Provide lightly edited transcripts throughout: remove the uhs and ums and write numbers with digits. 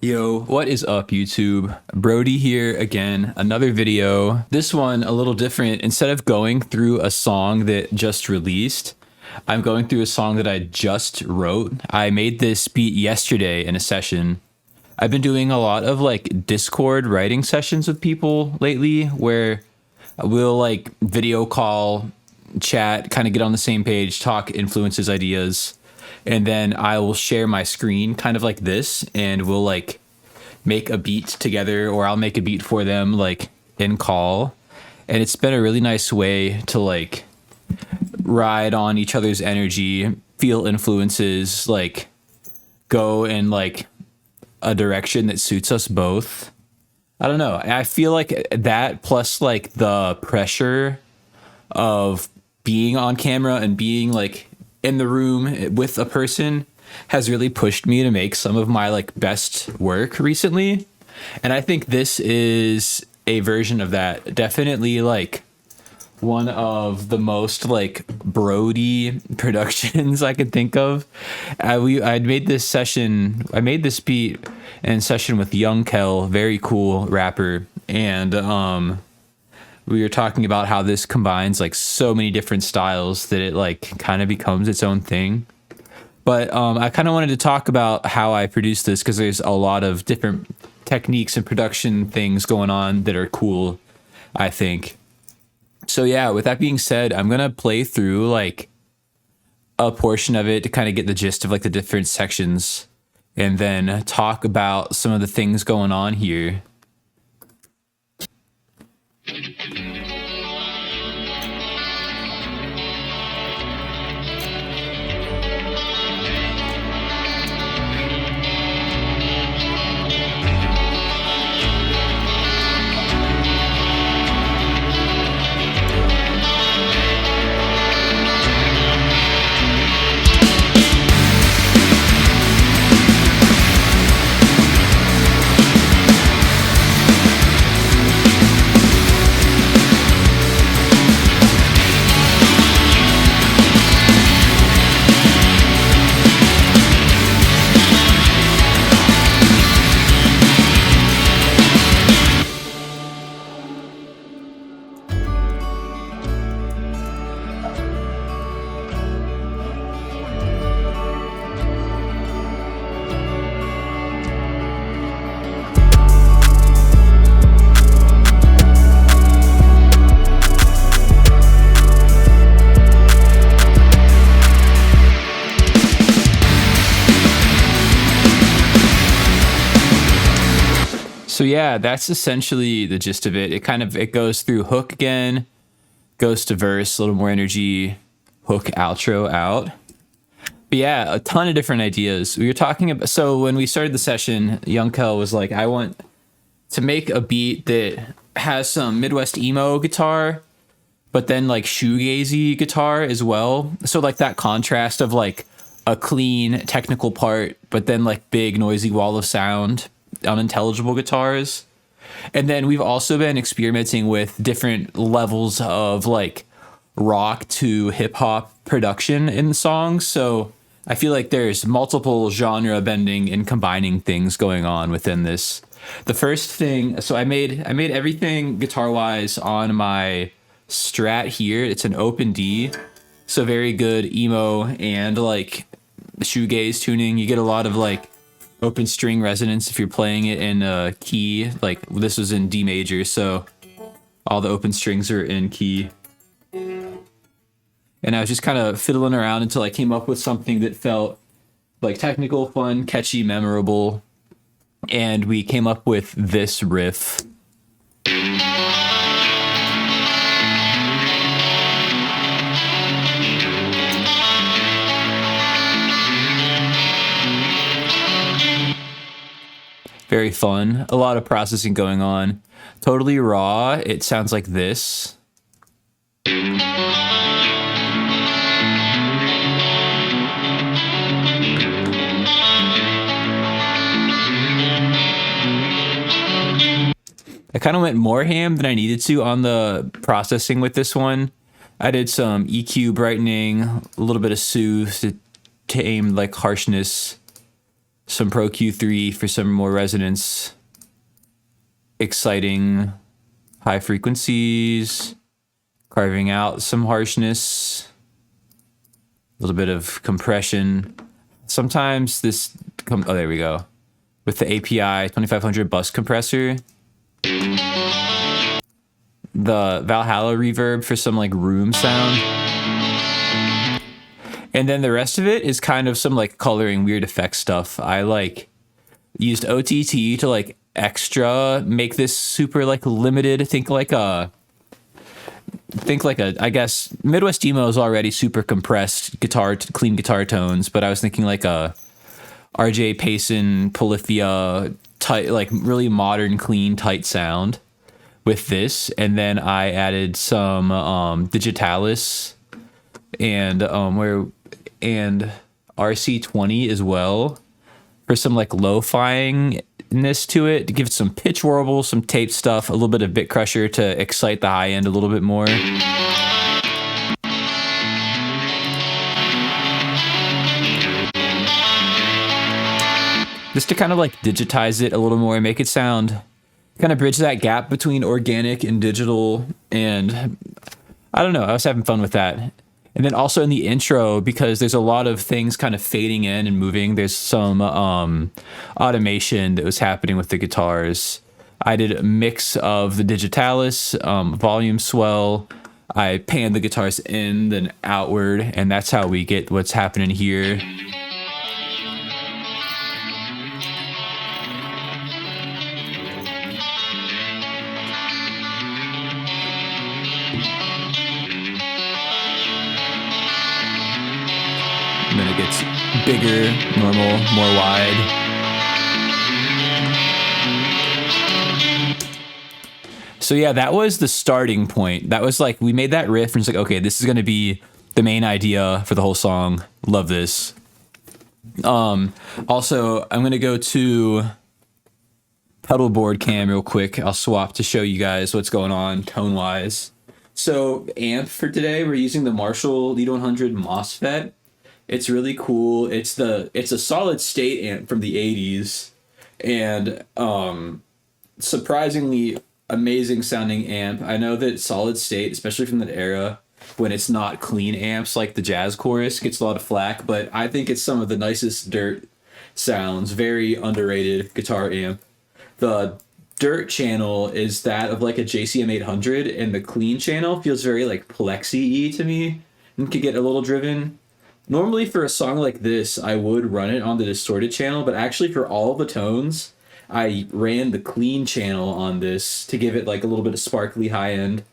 Yo, what is up, YouTube? Brody here again, another video. This one a little different. Instead of going through a song that just released, I'm going through a song that I just wrote. I made this beat yesterday in a session. I've been doing a lot of like Discord writing sessions with people lately where we'll like video call, chat, kind of get on the same page, talk influences, ideas. And then I will share my screen kind of like this, and we'll like make a beat together, or I'll make a beat for them like in call. And it's been a really nice way to like ride on each other's energy, feel influences, like go in like a direction that suits us both. I don't know. I feel like that plus like the pressure of being on camera and being like in the room with a person has really pushed me to make some of my like best work recently. And I think this is a version of that. Definitely like one of the most like Brody productions I could think of. I made this beat in session with Young Kel, very cool rapper. And we were talking about how this combines like so many different styles that it like kind of becomes its own thing. But I kind of wanted to talk about how I produced this because there's a lot of different techniques and production things going on that are cool, I think. So yeah, with that being said, I'm going to play through like a portion of it to kind of get the gist of like the different sections and then talk about some of the things going on here. So yeah, that's essentially the gist of it. It goes through hook again, goes to verse, a little more energy, hook, outro, out. But yeah, a ton of different ideas. We were talking about, so when we started the session, Young Kel was like, I want to make a beat that has some Midwest emo guitar, but then like shoegaze guitar as well. So like that contrast of like a clean technical part, but then like big noisy wall of sound, unintelligible guitars. And then we've also been experimenting with different levels of like rock to hip hop production in the songs. So I feel like there's multiple genre bending and combining things going on within this. The first thing, so I made everything guitar wise on my Strat here. It's an open D, so very good emo and like shoegaze tuning. You get a lot of like open string resonance if you're playing it in a key. Like this was in D major, so all the open strings are in key. And I was just kind of fiddling around until I came up with something that felt like technical, fun, catchy, memorable. And we came up with this riff. Very fun. A lot of processing going on. Totally raw. It sounds like this. I kind of went more ham than I needed to on the processing with this one. I did some EQ brightening, a little bit of soothe to tame like harshness. some Pro Q3 for some more resonance, exciting high frequencies, carving out some harshness, a little bit of compression. Sometimes this oh, there we go. With the API 2500 bus compressor, the Valhalla reverb for some like room sound. And then the rest of it is kind of some like coloring weird effect stuff. I like used OTT to like extra make this super like limited. Think like a I guess Midwest emo is already super compressed guitar, clean guitar tones, but I was thinking like a RJ Payson, Polyphia, tight, like really modern, clean, tight sound with this. And then I added some Digitalis and RC20 as well for some like lo-fi-ness to it, to give it some pitch warble, some tape stuff, a little bit of bit crusher to excite the high end a little bit more. Just to kind of like digitize it a little more and make it sound, kind of bridge that gap between organic and digital. And I don't know, I was having fun with that. And then also in the intro, because there's a lot of things kind of fading in and moving, there's some automation that was happening with the guitars. I did a mix of the Digitalis, volume swell. I panned the guitars in, then outward, and that's how we get what's happening here. And then it gets bigger, normal, more wide. So yeah, that was the starting point. That was like, we made that riff and it's like, okay, this is going to be the main idea for the whole song. Love this. Also, I'm going to go to pedal board cam real quick. I'll swap to show you guys what's going on tone wise. So amp for today, we're using the Marshall Lead 100 MOSFET. It's really cool. It's a solid state amp from the 80s, and surprisingly amazing sounding amp. I know that solid state, especially from that era, when it's not clean amps like the Jazz Chorus, gets a lot of flack, but I think it's some of the nicest dirt sounds. Very underrated guitar amp. The dirt channel is that of like a JCM 800, and the clean channel feels very like plexi-y to me and could get a little driven. Normally for a song like this, I would run it on the distorted channel, but actually for all the tones, I ran the clean channel on this to give it like a little bit of sparkly high end.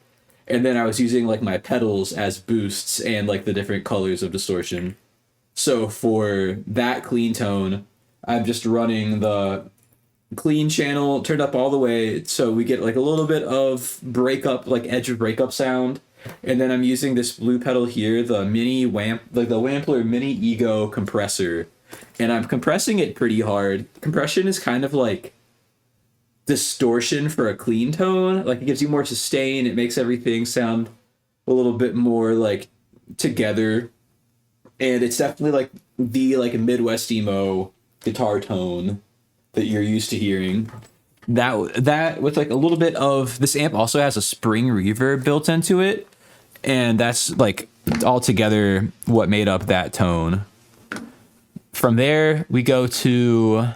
And then I was using like my pedals as boosts and like the different colors of distortion. So for that clean tone, I'm just running the clean channel turned up all the way, so we get like a little bit of breakup, like edge of breakup sound. And then I'm using this blue pedal here, the mini the Wampler Mini Ego compressor, and I'm compressing it pretty hard. Compression is kind of like distortion for a clean tone. Like it gives you more sustain. It makes everything sound a little bit more like together. And it's definitely like the like Midwest emo guitar tone that you're used to hearing. That with like a little bit of, this amp also has a spring reverb built into it, and that's like altogether what made up that tone. From there we go to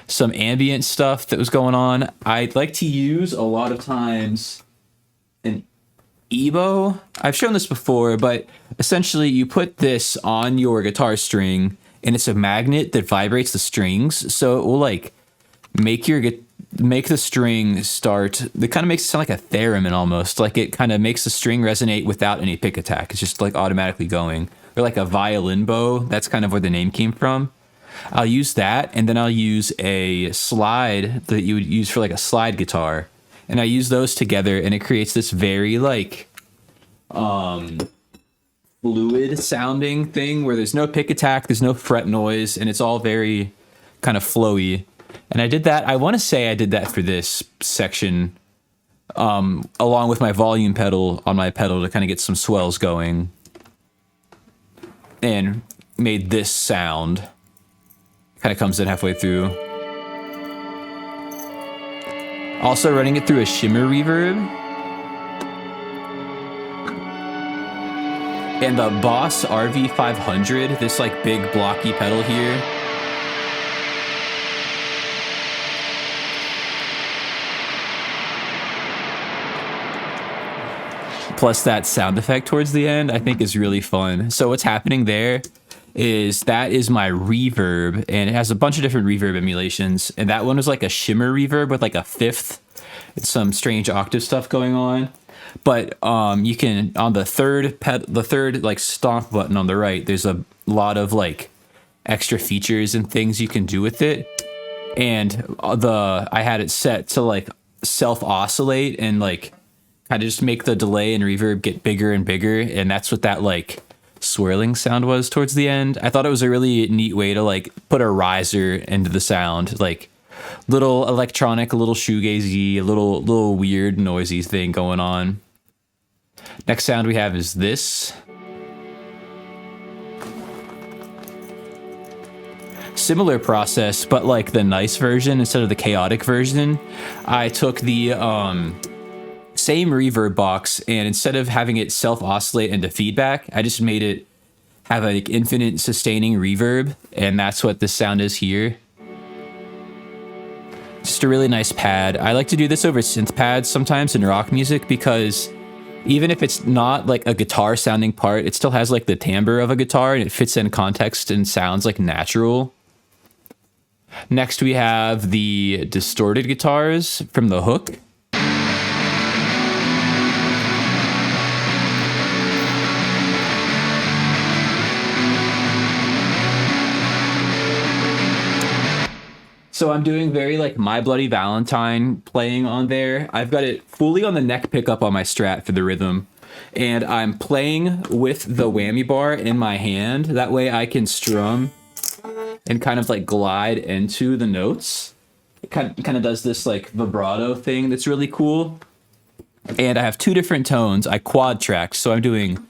some ambient stuff that was going on. I'd like to use a lot of times an EMO. I've shown this before, but essentially you put this on your guitar string and it's a magnet that vibrates the strings, so it will like make the string start. It kind of makes it sound like a theremin almost. Like it kind of makes the string resonate without any pick attack. It's just like automatically going. Or like a violin bow. That's kind of where the name came from. I'll use that, and then I'll use a slide that you would use for like a slide guitar. And I use those together, and it creates this very like fluid sounding thing where there's no pick attack, there's no fret noise, and it's all very kind of flowy. And I did that, I want to say I did that for this section, along with my volume pedal on my pedal to kind of get some swells going, and made this sound. Kind of comes in halfway through. Also running it through a shimmer reverb. And the Boss RV500, this like big blocky pedal here. Plus that sound effect towards the end, I think is really fun. So what's happening there is that is my reverb, and it has a bunch of different reverb emulations. And that one was like a shimmer reverb with like a fifth, some strange octave stuff going on. But you can, on the third like stomp button on the right, there's a lot of like extra features and things you can do with it. And I had it set to like self oscillate and like kind of just make the delay and reverb get bigger and bigger. And that's what that like swirling sound was towards the end. I thought it was a really neat way to like put a riser into the sound, like little electronic, a little shoegazy, a little weird noisy thing going on. Next sound we have is this. Similar process, but like the nice version instead of the chaotic version. I took the same reverb box, and instead of having it self-oscillate into feedback, I just made it have like infinite sustaining reverb, and that's what this sound is here. Just a really nice pad. I like to do this over synth pads sometimes in rock music, because even if it's not like a guitar sounding part, it still has like the timbre of a guitar, and it fits in context and sounds like natural. Next we have the distorted guitars from the hook. So I'm doing very like My Bloody Valentine playing on there. I've got it fully on the neck pickup on my Strat for the rhythm. And I'm playing with the whammy bar in my hand. That way I can strum and kind of like glide into the notes. It kind of does this like vibrato thing that's really cool. And I have two different tones. I quad track, so I'm doing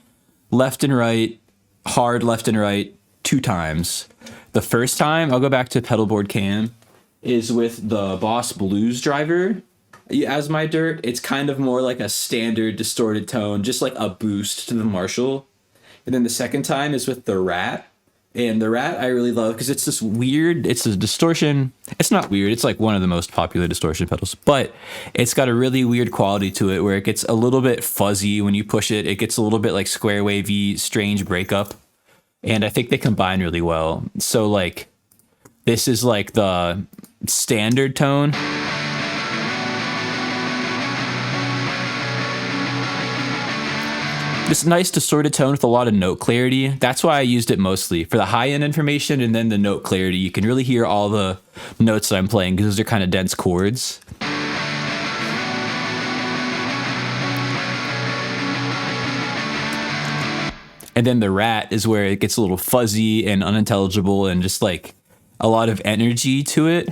left and right, hard left and right 2 times. The first time, I'll go back to pedalboard cam, is with the Boss Blues driver as my dirt. It's kind of more like a standard distorted tone, just like a boost to the Marshall. And then the second time is with the Rat. And the Rat I really love because it's this weird, it's a distortion. It's not weird, it's like one of the most popular distortion pedals, but it's got a really weird quality to it where it gets a little bit fuzzy when you push it. It gets a little bit like square wavy, strange breakup. And I think they combine really well. So like, this is like the standard tone. This nice distorted tone with a lot of note clarity. That's why I used it mostly for the high-end information, and then the note clarity. You can really hear all the notes that I'm playing because those are kind of dense chords. And then the Rat is where it gets a little fuzzy and unintelligible and just like a lot of energy to it.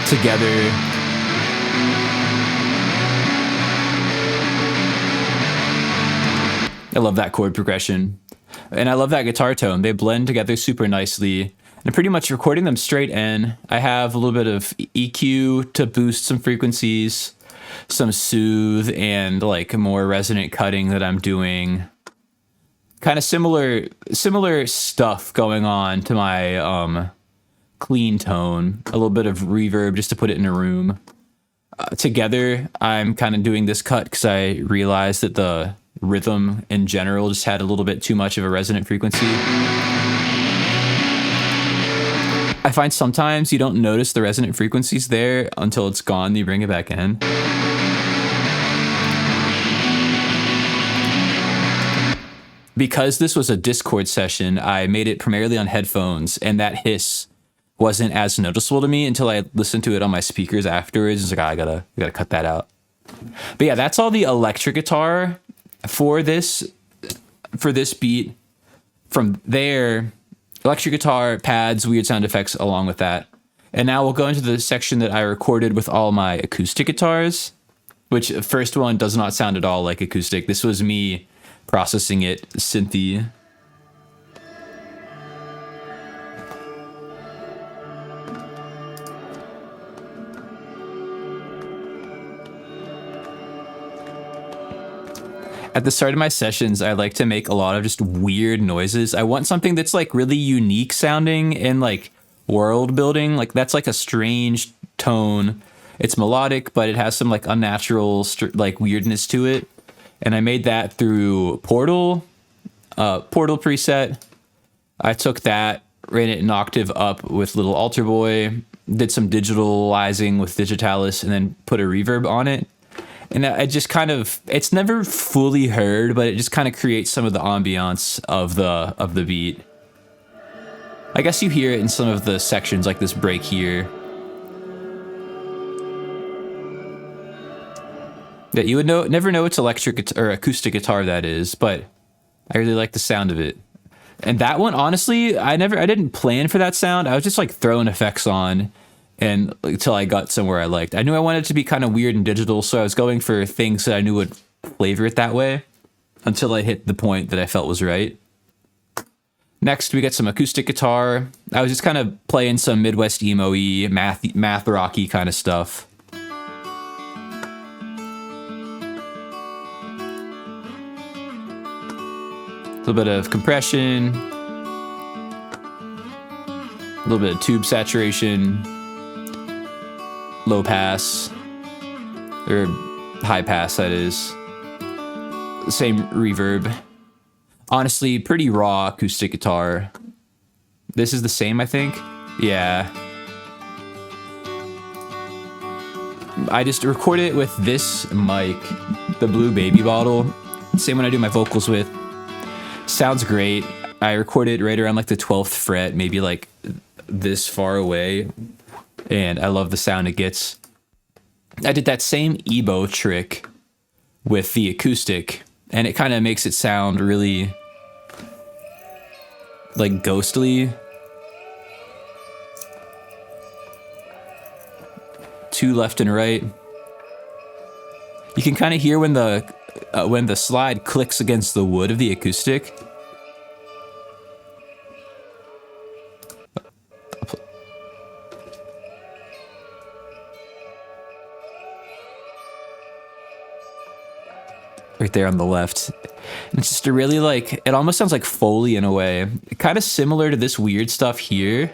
Together. I love that chord progression. And I love that guitar tone. They blend together super nicely. And I'm pretty much recording them straight in. I have a little bit of EQ to boost some frequencies, some soothe, and like more resonant cutting that I'm doing. Kind of similar stuff going on to my clean tone. A little bit of reverb just to put it in a room. Together, I'm kind of doing this cut because I realized that the rhythm in general just had a little bit too much of a resonant frequency. I find sometimes you don't notice the resonant frequencies there until it's gone, you bring it back in. Because this was a Discord session, I made it primarily on headphones, and that hiss wasn't as noticeable to me until I listened to it on my speakers afterwards. It's like, I gotta cut that out. But yeah, that's all the electric guitar for this beat. From there, electric guitar, pads, weird sound effects along with that. And now we'll go into the section that I recorded with all my acoustic guitars, which first one does not sound at all like acoustic. This was me processing it synthy. At the start of my sessions, I like to make a lot of just weird noises. I want something that's like really unique sounding and like world building. Like that's like a strange tone. It's melodic, but it has some like unnatural like weirdness to it. And I made that through Portal preset. I took that, ran it an octave up with Little Alter Boy, did some digitalizing with Digitalis, and then put a reverb on it. And I just kind of, it's never fully heard, but it just kind of creates some of the ambiance of the beat. I guess you hear it in some of the sections, like this break here. That you would never know it's electric or acoustic guitar that is, but I really like the sound of it. And that one, honestly, I didn't plan for that sound. I was just like throwing effects on. And until I got somewhere I liked. I knew I wanted it to be kind of weird and digital, so I was going for things that I knew would flavor it that way until I hit the point that I felt was right. Next, we got some acoustic guitar. I was just kind of playing some Midwest emo-y, math rocky kind of stuff. A little bit of compression, a little bit of tube saturation, low pass, or high pass, that is. Same reverb. Honestly, pretty raw acoustic guitar. This is the same, I think. Yeah. I just record it with this mic, the blue baby bottle. Same one I do my vocals with. Sounds great. I record it right around like the 12th fret, maybe like this far away. And I love the sound it gets. I did that same EBO trick with the acoustic, and it kind of makes it sound really like ghostly. Two left and right. You can kind of hear when the slide clicks against the wood of the acoustic. Right there on the left. And it's just a really like, it almost sounds like Foley in a way. Kind of similar to this weird stuff here.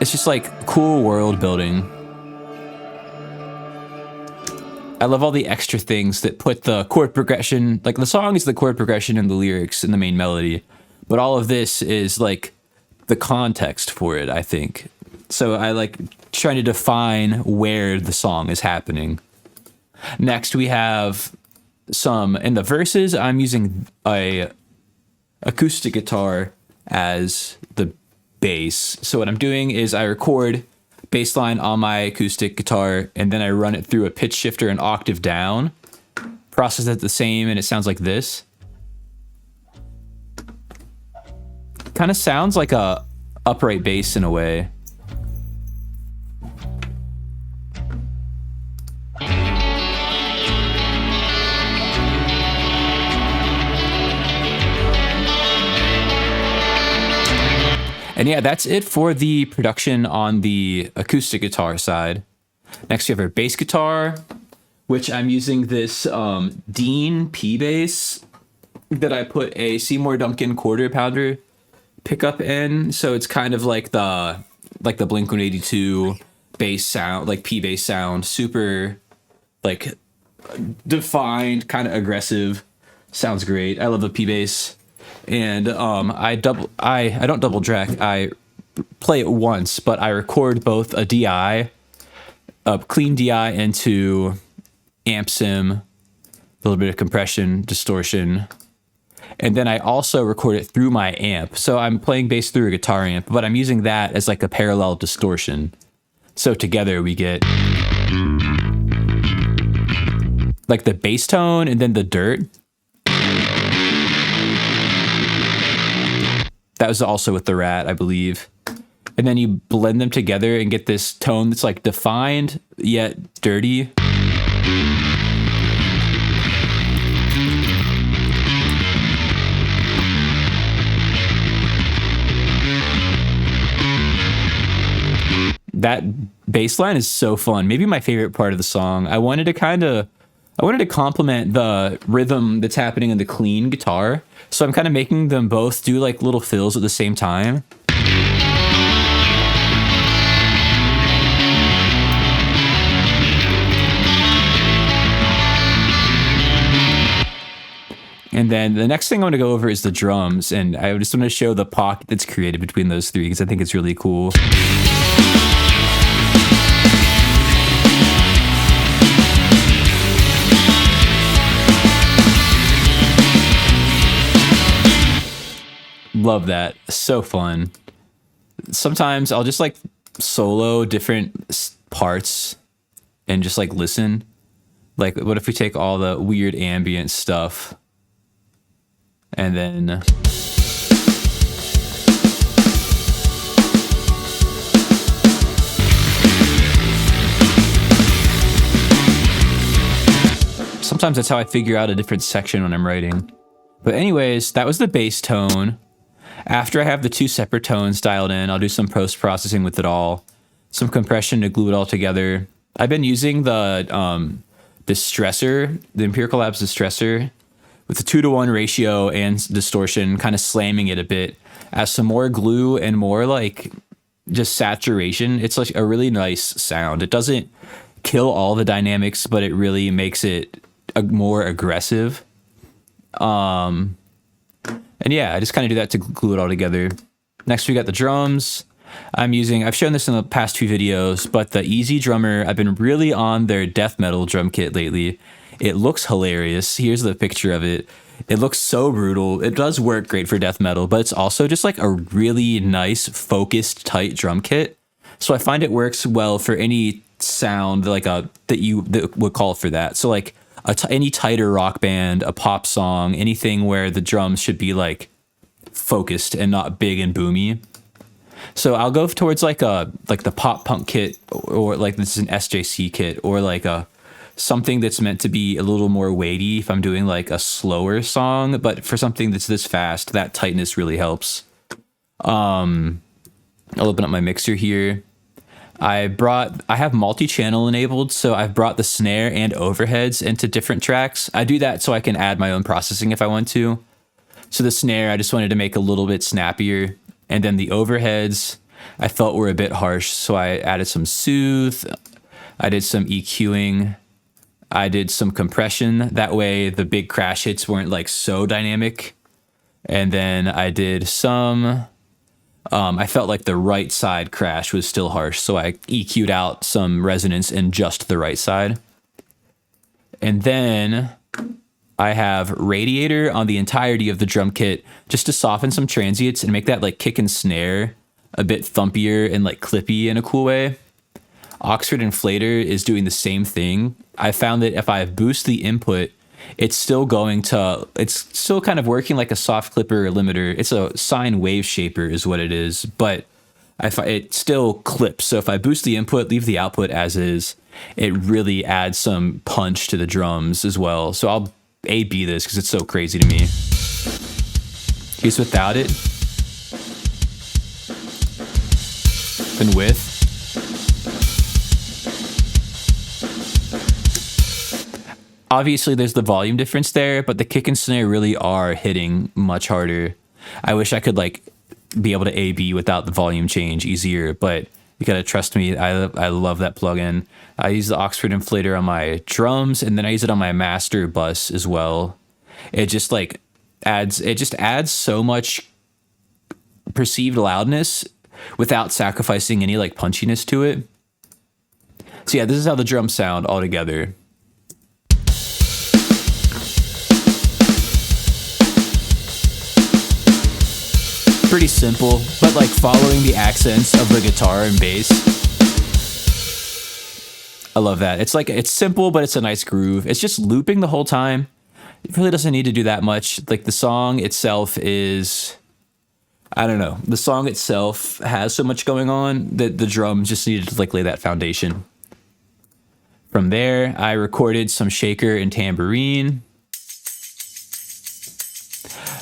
It's just like cool world building. I love all the extra things that put the chord progression, like the song is the chord progression and the lyrics and the main melody. But all of this is like the context for it, I think. So I like trying to define where the song is happening. Next, we have some, in the verses, I'm using a acoustic guitar as the bass. So what I'm doing is I record bass line on my acoustic guitar, and then I run it through a pitch shifter an octave down, process it the same, and it sounds like this. Kind of sounds like a upright bass in a way. And yeah, that's it for the production on the acoustic guitar side. Next, we have our bass guitar, which I'm using this Dean P bass that I put a Seymour Duncan quarter pounder pickup in. So it's kind of like the Blink-182 bass sound, like P bass sound, super like defined, kind of aggressive. Sounds great. I love the P bass. And I don't double track. I play it once, but I record both a DI, a clean DI into amp sim, a little bit of compression, distortion, and then I also record it through my amp. So I'm playing bass through a guitar amp, but I'm using that as like a parallel distortion. So together we get like the bass tone and then the dirt. That was also with the Rat, I believe. And then you blend them together and get this tone that's like defined, yet dirty. that bass line is so fun. Maybe my favorite part of the song. I wanted to complement the rhythm that's happening in the clean guitar. So I'm kind of making them both do like little fills at the same time. And then the next thing I want to go over is the drums, and I just want to show the pocket that's created between those three because I think it's really cool. Love that. So fun. Sometimes I'll just like solo different parts and just like listen. Like, what if we take all the weird ambient stuff and then sometimes that's how I figure out a different section when I'm writing. But anyways, that was the bass tone. After I have the two separate tones dialed in, I'll do some post-processing with it all, some compression to glue it all together. I've been using the distressor, the Empirical Labs distressor, with a 2-to-1 ratio and distortion, kind of slamming it a bit as some more glue and more like just saturation. It's like a really nice sound. It doesn't kill all the dynamics, but it really makes it more aggressive. And yeah, I just kind of do that to glue it all together. Next, we got the drums. I've shown this in the past few videos, but the Easy Drummer, I've been really on their death metal drum kit lately. It looks hilarious. Here's the picture of it. It looks so brutal. It does work great for death metal, but it's also just like a really nice, focused, tight drum kit. So I find it works well for any sound like that would call for that. So like any tighter rock band, a pop song, anything where the drums should be like focused and not big and boomy. So I'll go towards like the pop punk kit, or like this is an SJC kit, or like something that's meant to be a little more weighty if I'm doing like a slower song. But for something that's this fast, that tightness really helps. I'll open up my mixer here. I have multi-channel enabled, so I've brought the snare and overheads into different tracks. I do that so I can add my own processing if I want to. So the snare, I just wanted to make a little bit snappier. And then the overheads, I felt were a bit harsh, so I added some soothe. I did some EQing. I did some compression. That way the big crash hits weren't like so dynamic. And then I did some... I felt like the right side crash was still harsh, so I EQ'd out some resonance in just the right side. And then I have Radiator on the entirety of the drum kit just to soften some transients and make that like kick and snare a bit thumpier and like clippy in a cool way. Oxford Inflator is doing the same thing. I found that if I boost the input, it's still kind of working like a soft clipper or limiter. It's a sine wave shaper is what it is, but it still clips. So if I boost the input, leave the output as is, it really adds some punch to the drums as well. So I'll A/B this because it's so crazy to me. Here's without it. And with. Obviously, there's the volume difference there, but the kick and snare really are hitting much harder. I wish I could like be able to A/B without the volume change easier, but you gotta trust me. I love that plugin. I use the Oxford Inflator on my drums, and then I use it on my master bus as well. It just adds so much perceived loudness without sacrificing any like punchiness to it. So yeah, this is how the drums sound all together. Pretty simple, but like following the accents of the guitar and bass. I love that. It's simple, but it's a nice groove. It's just looping the whole time. It really doesn't need to do that much. Like the song itself is, I don't know. The song itself has so much going on that the drums just needed to like lay that foundation. From there, I recorded some shaker and tambourine.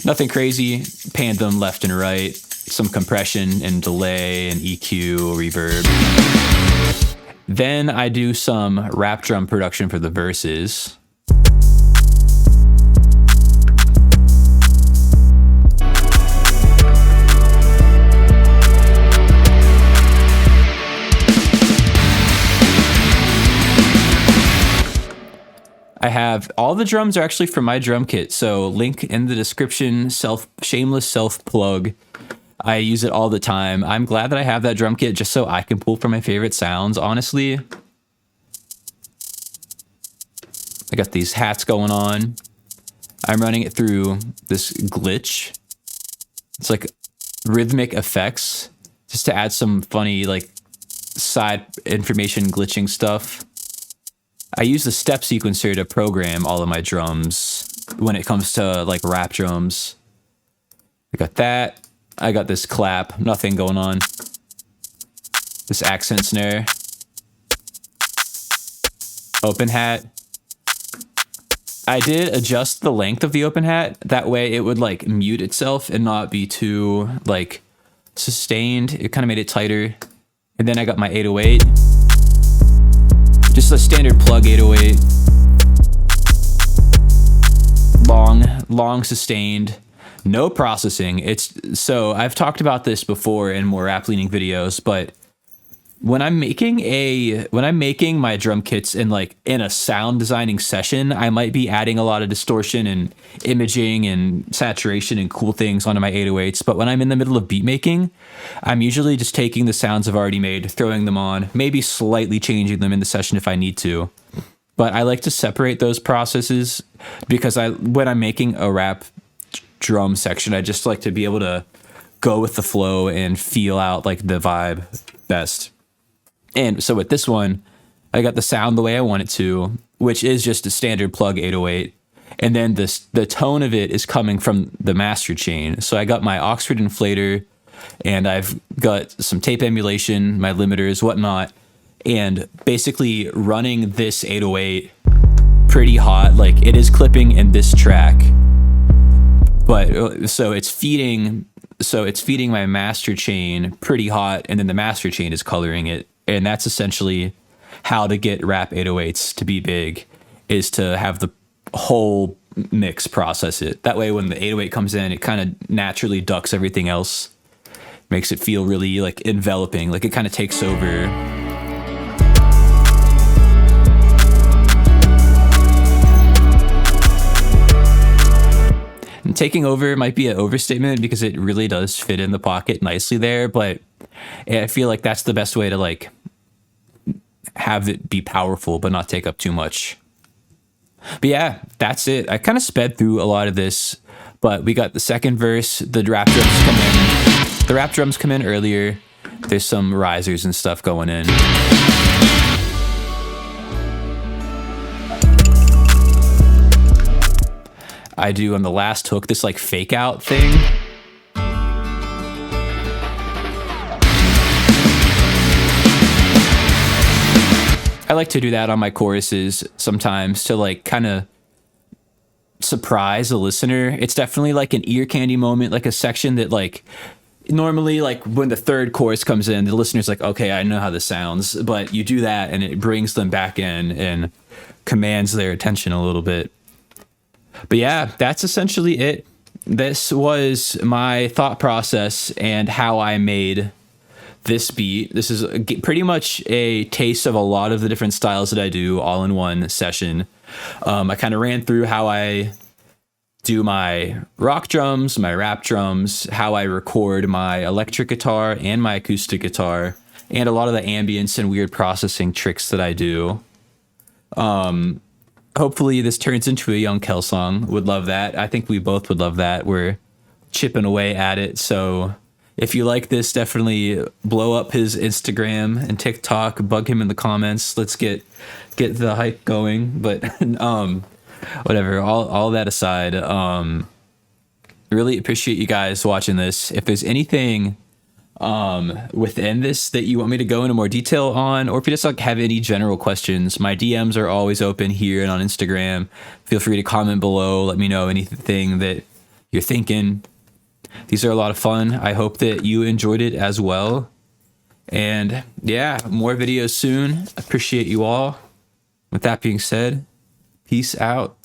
Nothing crazy, panned them left and right, some compression and delay and EQ, reverb. Then I do some rap drum production for the verses. I have all the drums are actually from my drum kit, so link in the description, shameless self plug. I use it all the time. I'm glad that I have that drum kit just so I can pull from my favorite sounds, honestly. I got these hats going on. I'm running it through this glitch. It's like rhythmic effects just to add some funny like side information glitching stuff. I use the step sequencer to program all of my drums when it comes to like rap drums. I got that. I got this clap, nothing going on. This accent snare. Open hat. I did adjust the length of the open hat. That way it would like mute itself and not be too like sustained. It kind of made it tighter. And then I got my 808. Just a standard plug 808. Long sustained, no processing. So I've talked about this before in more rap leaning videos, but when I'm making my drum kits in a sound designing session, I might be adding a lot of distortion and imaging and saturation and cool things onto my 808s. But when I'm in the middle of beat making, I'm usually just taking the sounds I've already made, throwing them on, maybe slightly changing them in the session if I need to. But I like to separate those processes because when I'm making a rap drum section, I just like to be able to go with the flow and feel out like the vibe best. And so with this one, I got the sound the way I want it to, which is just a standard plug 808. And then the tone of it is coming from the master chain. So I got my Oxford inflator and I've got some tape emulation, my limiters, whatnot. And basically running this 808 pretty hot, like it is clipping in this track. But so it's feeding my master chain pretty hot, and then the master chain is coloring it. And that's essentially how to get rap 808s to be big, is to have the whole mix process it. That way when the 808 comes in, it kind of naturally ducks everything else, makes it feel really like enveloping, like it kind of takes over. And taking over might be an overstatement because it really does fit in the pocket nicely there, but I feel like that's the best way to like have it be powerful but not take up too much. But yeah, that's it. I kind of sped through a lot of this, but we got the second verse, the rap drums come in. The rap drums come in earlier. There's some risers and stuff going in. I do on the last hook this like fake out thing. I like to do that on my choruses sometimes to like kind of surprise the listener. It's definitely like an ear candy moment, like a section that like normally like when the third chorus comes in, the listener's like, okay, I know how this sounds, but you do that and it brings them back in and commands their attention a little bit. But yeah, that's essentially it. This was my thought process and how I made this beat. This is pretty much a taste of a lot of the different styles that I do all in one session. I kind of ran through how I do my rock drums, my rap drums, how I record my electric guitar and my acoustic guitar, and a lot of the ambience and weird processing tricks that I do. Hopefully this turns into a Young Kel song. Would love that. I think we both would love that. We're chipping away at it. So if you like this, definitely blow up his Instagram and TikTok, bug him in the comments. Let's get the hype going. But whatever, all that aside, really appreciate you guys watching this. If there's anything within this that you want me to go into more detail on, or if you just like have any general questions, my DMs are always open here and on Instagram. Feel free to comment below. Let me know anything that you're thinking. These are a lot of fun. I hope that you enjoyed it as well. And yeah, more videos soon. Appreciate you all. With that being said, peace out.